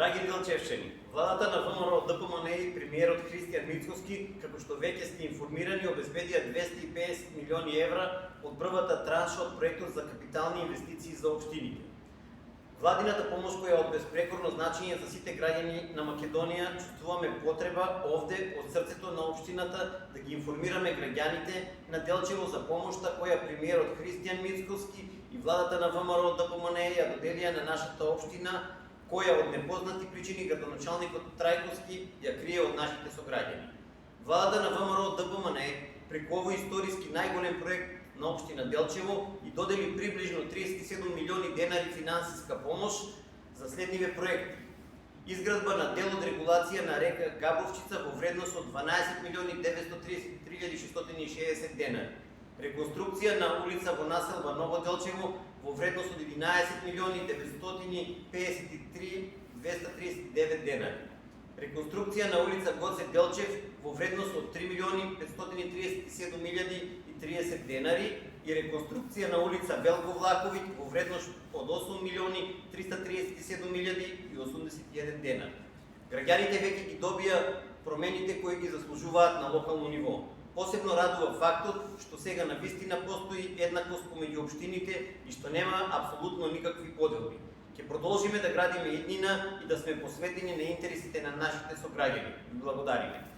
Драги Делчевчани, владата на ВМРО ДПМН и премиерот Христијан Мицкоски, како што веќе сте информирани, обезбедија 250 милиони евра од првата транша од проектот за капитални инвестиции за општините. Владината помош која е од безпрекорно значење за сите граѓани на Македонија, чувствуваме потреба овде од срцето на општината да ги информираме граѓаните на Делчево за помошта која премиерот Христијан Мицкоски и владата на ВМРО ДПМН ја доделија на нашата општина, која од непознати причини градоначалникот Трајковски ја крие од нашите сограѓани. Владата на ВМРО ДПМН преку овој историски најголем проект на општина Делчево и додели приближно 37 милиони денари финансиска помош за следниве проекти. Изградба на дел од регулација на река Габровчица во вредност од 12 милиони 933.660 денари. Реконструкција на улица во населба Ново Делчево во вредност од 11 милиони 953.239 денари. Реконструкција на улица Гоце Делчев во вредност од 3 милиони 537.030 денари и реконструкција на улица Велко Влаковиќ во вредност од 8 милиони 337.081 денари. Граѓаните веќе ги добија промените кои ги заслужуваат на локално ниво. Посебно радува фактот што сега навистина постои еднаквост помеѓу општините и што нема апсолутно никакви поделби. Ќе продолжиме да градиме еднина и да сме посветени на интересите на нашите сограѓани. Благодариме.